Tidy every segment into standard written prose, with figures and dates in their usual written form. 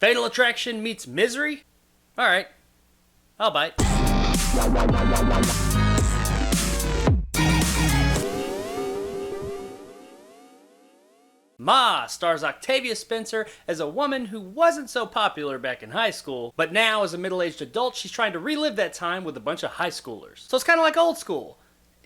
Fatal Attraction meets Misery? Alright, I'll bite. Ma stars Octavia Spencer as a woman who wasn't so popular back in high school, but now as a middle-aged adult, she's trying to relive that time with a bunch of high schoolers. So it's kind of like Old School,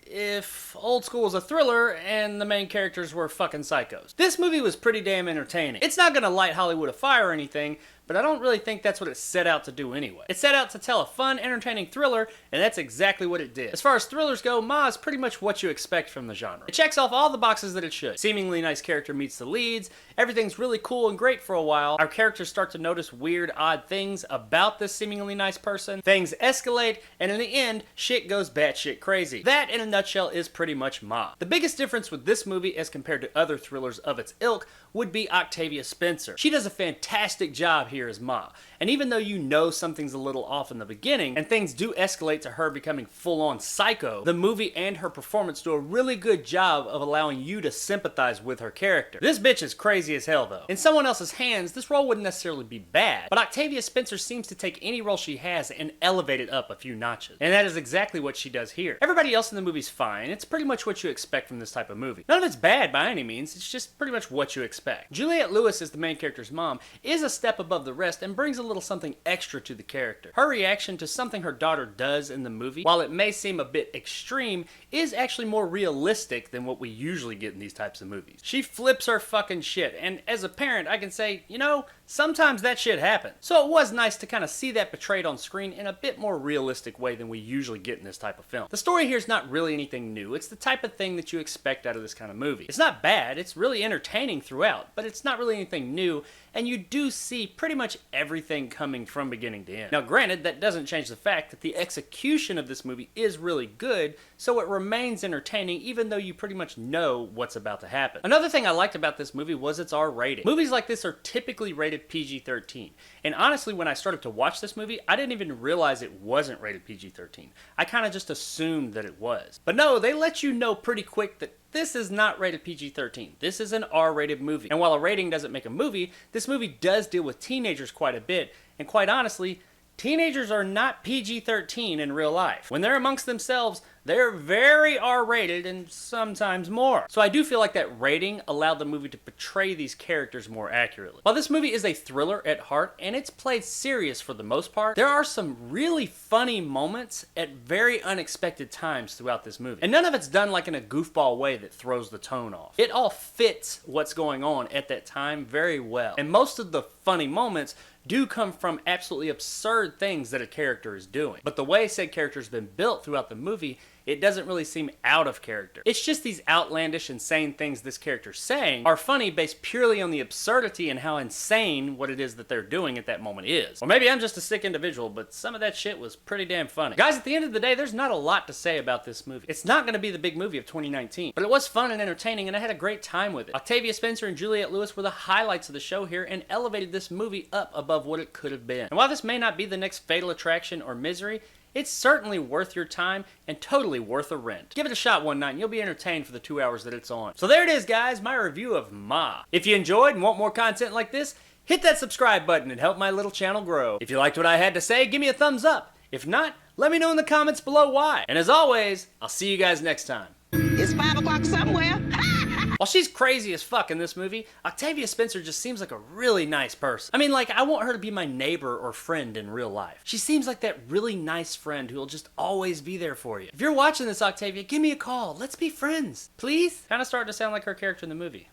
if Old School was a thriller and the main characters were fucking psychos. This movie was pretty damn entertaining. It's not gonna light Hollywood afire or anything, but I don't really think that's what it set out to do anyway. It set out to tell a fun, entertaining thriller, and that's exactly what it did. As far as thrillers go, Ma is pretty much what you expect from the genre. It checks off all the boxes that it should. Seemingly nice character meets the leads, everything's really cool and great for a while, our characters start to notice weird, odd things about this seemingly nice person, things escalate, and in the end, shit goes batshit crazy. That, in a nutshell, is pretty much Ma. The biggest difference with this movie as compared to other thrillers of its ilk would be Octavia Spencer. She does a fantastic job here as Ma, and even though you know something's a little off in the beginning, and things do escalate to her becoming full-on psycho, the movie and her performance do a really good job of allowing you to sympathize with her character. This bitch is crazy as hell though. In someone else's hands, this role wouldn't necessarily be bad, but Octavia Spencer seems to take any role she has and elevate it up a few notches. And that is exactly what she does here. Everybody else in the movie's fine, it's pretty much what you expect from this type of movie. None of it's bad by any means, it's just pretty much what you expect. Juliette Lewis as the main character's mom is a step above the rest and brings a little something extra to the character. Her reaction to something her daughter does in the movie, while it may seem a bit extreme, is actually more realistic than what we usually get in these types of movies. She flips her fucking shit, and as a parent I can say, you know, sometimes that shit happens. So it was nice to kind of see that portrayed on screen in a bit more realistic way than we usually get in this type of film. The story here is not really anything new, it's the type of thing that you expect out of this kind of movie. It's not bad, it's really entertaining throughout, but it's not really anything new, and you do see pretty much everything coming from beginning to end. Now granted, that doesn't change the fact that the execution of this movie is really good, so it remains entertaining even though you pretty much know what's about to happen. Another thing I liked about this movie was its R rating. Movies like this are typically rated PG-13, and honestly when I started to watch this movie, I didn't even realize it wasn't rated PG-13. I kind of just assumed that it was. But no, they let you know pretty quick that this is not rated PG-13. This is an R-rated movie. And while a rating doesn't make a movie, this movie does deal with teenagers quite a bit, and quite honestly, teenagers are not PG-13 in real life. When they're amongst themselves, they're very R-rated and sometimes more. So I do feel like that rating allowed the movie to portray these characters more accurately. While this movie is a thriller at heart and it's played serious for the most part, there are some really funny moments at very unexpected times throughout this movie. And none of it's done like in a goofball way that throws the tone off. It all fits what's going on at that time very well. And most of the funny moments do come from absolutely absurd things that a character is doing. But the way said character has been built throughout the movie, it doesn't really seem out of character. It's just these outlandish, insane things this character's saying are funny based purely on the absurdity and how insane what it is that they're doing at that moment is. Or maybe I'm just a sick individual, but some of that shit was pretty damn funny. Guys, at the end of the day, there's not a lot to say about this movie. It's not gonna be the big movie of 2019, but it was fun and entertaining and I had a great time with it. Octavia Spencer and Juliette Lewis were the highlights of the show here and elevated this movie up above what it could have been. And while this may not be the next Fatal Attraction or Misery, it's certainly worth your time and totally worth a rent. Give it a shot one night and you'll be entertained for the 2 hours that it's on. So there it is guys, my review of Ma. If you enjoyed and want more content like this, hit that subscribe button and help my little channel grow. If you liked what I had to say, give me a thumbs up. If not, let me know in the comments below why. And as always, I'll see you guys next time. It's 5 o'clock somewhere. While she's crazy as fuck in this movie, Octavia Spencer just seems like a really nice person. I mean, like, I want her to be my neighbor or friend in real life. She seems like that really nice friend who'll just always be there for you. If you're watching this, Octavia, give me a call. Let's be friends, please? Kind of starting to sound like her character in the movie.